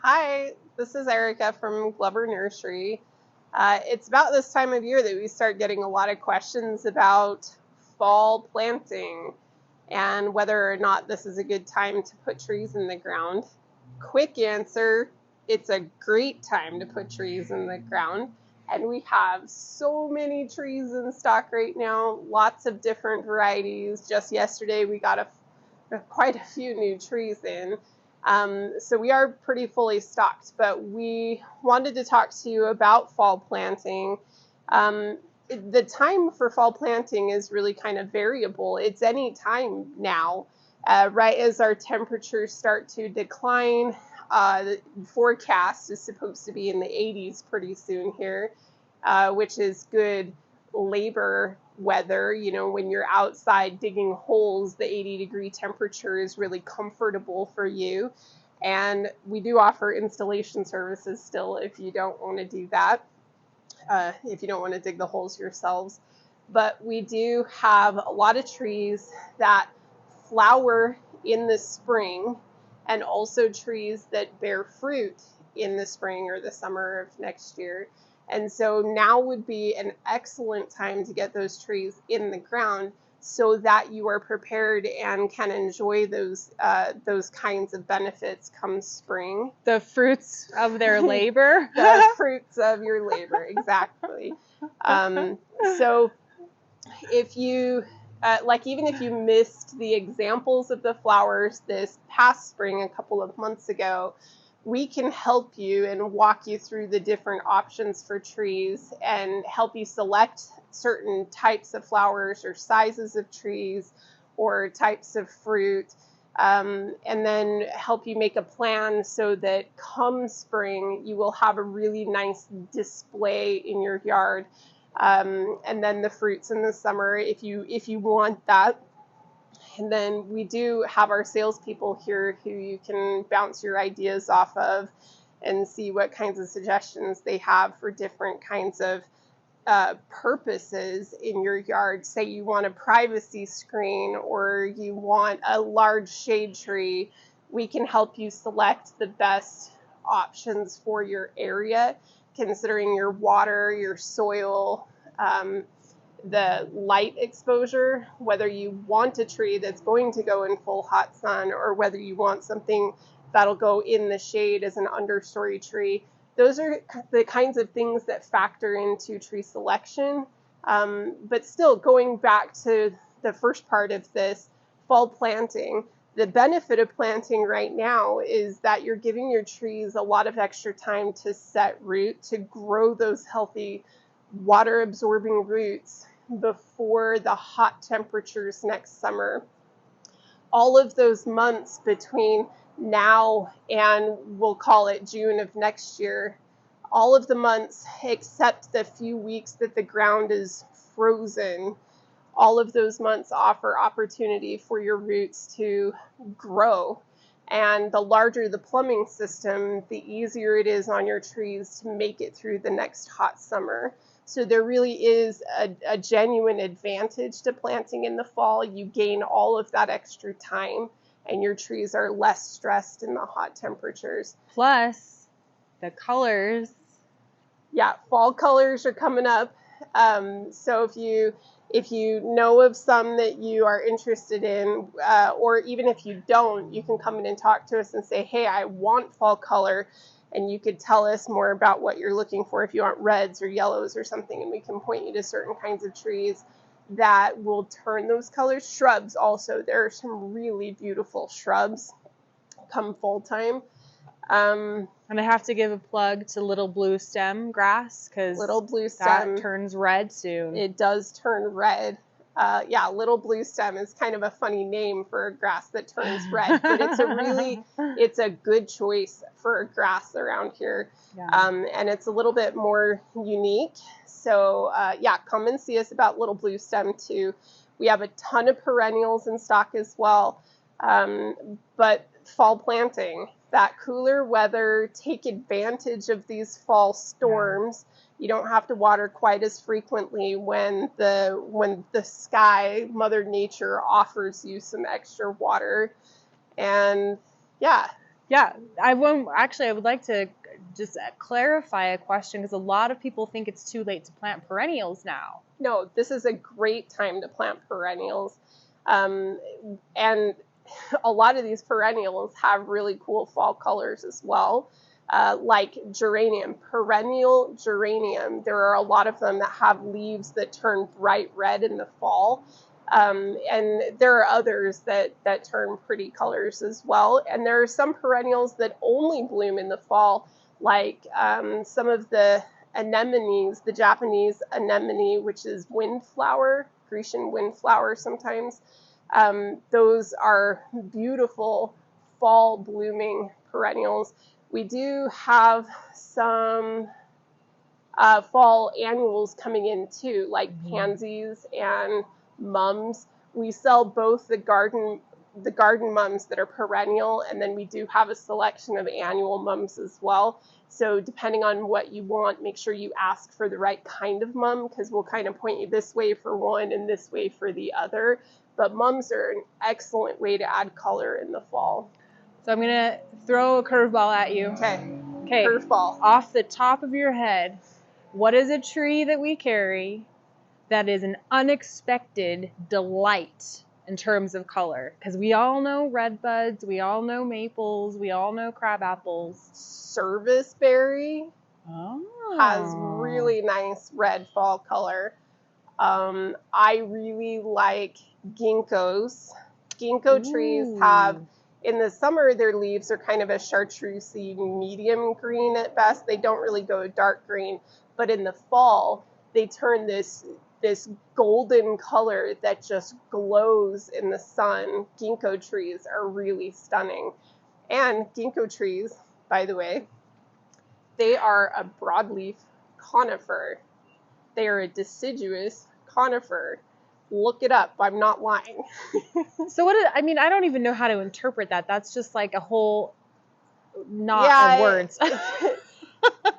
Hi, this is Erica from Glover Nursery. It's about this time of year that we start getting a lot of questions about fall planting and whether or not this is a good time to put trees in the ground. Quick answer, it's a great time to put trees in the ground. And we have so many trees in stock right now, lots of different varieties. Just yesterday we got quite a few new trees in. So we are pretty fully stocked, but we wanted to talk to you about fall planting. The time for fall planting is really kind of variable. It's any time now, right as our temperatures start to decline. The forecast is supposed to be in the 80s pretty soon here, which is good labor weather. You know, when you're outside digging holes, the 80-degree temperature is really comfortable for you. And we do offer installation services still if you don't want to do that, if you don't want to dig the holes yourselves. But we do have a lot of trees that flower in the spring, and also trees that bear fruit in the spring or the summer of next year. And so now would be an excellent time to get those trees in the ground so that you are prepared and can enjoy those kinds of benefits come spring. The fruits of their labor. The fruits of your labor, exactly. So if you, even if you missed the examples of the flowers this past spring a couple of months ago, we can help you and walk you through the different options for trees and help you select certain types of flowers or sizes of trees or types of fruit, and then help you make a plan so that come spring you will have a really nice display in your yard, and then the fruits in the summer if you want that. And then we do have our salespeople here who you can bounce your ideas off of and see what kinds of suggestions they have for different kinds of purposes in your yard. Say you want a privacy screen or you want a large shade tree, we can help you select the best options for your area, considering your water, your soil, the light exposure, whether you want a tree that's going to go in full hot sun or whether you want something that'll go in the shade as an understory tree. Those are the kinds of things that factor into tree selection. But still, going back to the first part of this, fall planting, the benefit of planting right now is that you're giving your trees a lot of extra time to set root, to grow those healthy water-absorbing roots before the hot temperatures next summer. All of those months between now and we'll call it June of next year, all of the months except the few weeks that the ground is frozen, all of those months offer opportunity for your roots to grow. And the larger the plumbing system, the easier it is on your trees to make it through the next hot summer. So there really is a genuine advantage to planting in the fall. You gain all of that extra time and your trees are less stressed in the hot temperatures. Plus, the colors. Yeah, fall colors are coming up. So if you know of some that you are interested in, or even if you don't, you can come in and talk to us and say, hey, I want fall color. And you could tell us more about what you're looking for, if you want reds or yellows or something, and we can point you to certain kinds of trees that will turn those colors. Shrubs also, there are some really beautiful shrubs come fall time. And I have to give a plug to little blue stem grass because little blue stem that turns red soon. It does turn red. Yeah, little blue stem is kind of a funny name for a grass that turns red, but it's a good choice for a grass around here. Yeah. And it's a little bit more unique. So yeah, come and see us about little blue stem too. We have a ton of perennials in stock as well. But fall planting, that cooler weather, take advantage of these fall storms. Yeah. You don't have to water quite as frequently when the sky, Mother Nature, offers you some extra water. And yeah, Yeah, I won't actually. I would like to just clarify a question because a lot of people think it's too late to plant perennials now. No, this is a great time to plant perennials. Um, and a lot of these perennials have really cool fall colors as well, like geranium, perennial geranium. There are a lot of them that have leaves that turn bright red in the fall. And there are others that turn pretty colors as well. And there are some perennials that only bloom in the fall, like some of the anemones, the Japanese anemone, which is windflower, Grecian windflower sometimes. Those are beautiful fall blooming perennials. We do have some fall annuals coming in too, like pansies and mums. We sell both the garden mums that are perennial, and then we do have a selection of annual mums as well. So depending on what you want, make sure you ask for the right kind of mum, because we'll kind of point you this way for one and this way for the other. But mums are an excellent way to add color in the fall. So I'm gonna throw a curveball at you. Okay. Curveball. Off the top of your head, what is a tree that we carry that is an unexpected delight in terms of color? Because we all know redbuds, we all know maples, we all know crabapples. Serviceberry has really nice red fall color. I really like ginkgos. Ginkgo trees have, in the summer, their leaves are kind of a chartreusey medium green at best. They don't really go dark green, but in the fall, they turn this golden color that just glows in the sun. Ginkgo trees are really stunning. And ginkgo trees, by the way, they are a broadleaf conifer. They are a deciduous conifer. Look it up. I'm not lying. So I mean, I don't even know how to interpret that. That's just like a whole knot of words.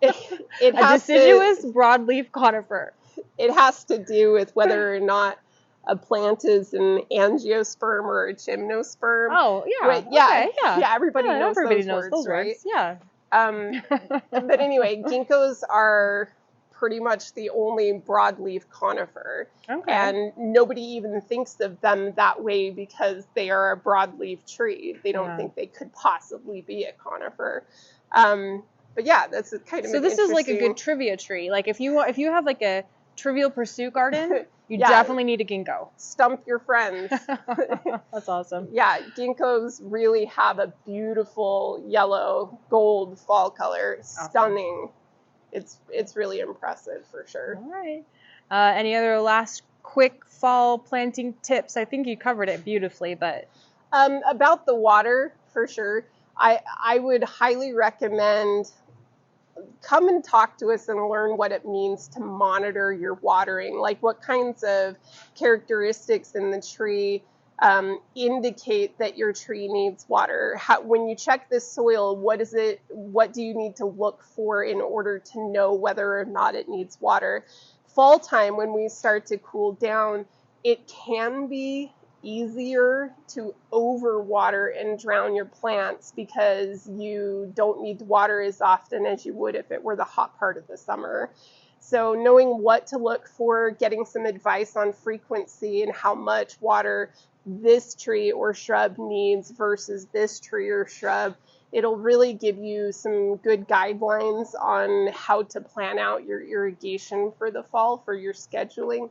It a deciduous broadleaf conifer. It has to do with whether or not a plant is an angiosperm or a gymnosperm. Oh, yeah. But yeah, everybody knows those words, right? Yeah. But anyway, ginkgos are pretty much the only broadleaf conifer. Okay. And nobody even thinks of them that way because they are a broadleaf tree. They don't think they could possibly be a conifer. But yeah, that's kind of so this is like a good trivia tree. Like if you have like a Trivial Pursuit garden, you definitely need a ginkgo. Stump your friends. That's awesome. Yeah, ginkgos really have a beautiful yellow gold fall color. Awesome. Stunning. It's really impressive for sure. All right. Any other last quick fall planting tips? I think you covered it beautifully, but about the water, for sure. I would highly recommend come and talk to us and learn what it means to monitor your watering, like what kinds of characteristics in the tree indicate that your tree needs water. When you check the soil, what do you need to look for in order to know whether or not it needs water? Fall time, when we start to cool down, it can be easier to overwater and drown your plants because you don't need to water as often as you would if it were the hot part of the summer. So knowing what to look for, getting some advice on frequency and how much water this tree or shrub needs versus this tree or shrub, it'll really give you some good guidelines on how to plan out your irrigation for the fall for your scheduling.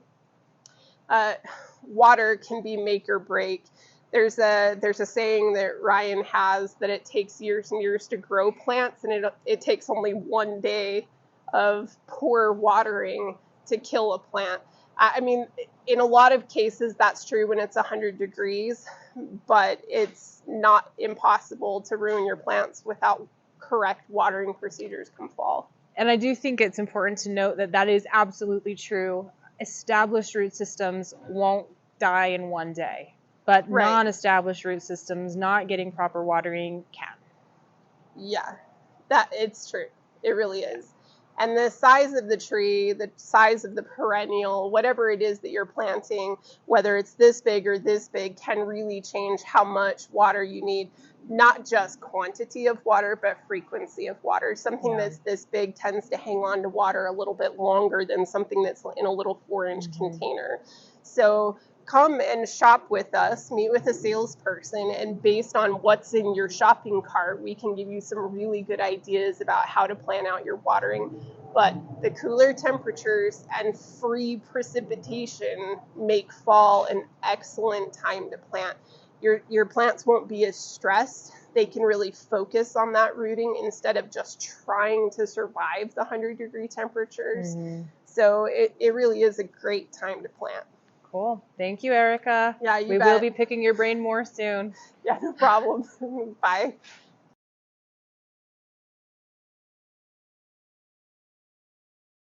Water can be make or break. There's a saying that Ryan has that it takes years and years to grow plants, and it takes only one day of poor watering to kill a plant. I mean, in a lot of cases that's true when it's 100 degrees, but it's not impossible to ruin your plants without correct watering procedures come fall. And I do think it's important to note that is absolutely true. Established root systems won't die in one day, but non-established root systems not getting proper watering can. Yeah, that it's true. It really is. And the size of the tree, the size of the perennial, whatever it is that you're planting, whether it's this big or this big, can really change how much water you need. Not just quantity of water, but frequency of water. Something that's this big tends to hang on to water a little bit longer than something that's in a little 4-inch container. So come and shop with us, meet with a salesperson, and based on what's in your shopping cart, we can give you some really good ideas about how to plan out your watering. But the cooler temperatures and free precipitation make fall an excellent time to plant. Your plants won't be as stressed. They can really focus on that rooting instead of just trying to survive the 100-degree temperatures. So it really is a great time to plant. Cool. Thank you, Erica. Yeah, you bet. We will be picking your brain more soon. Yeah, no problem. Bye.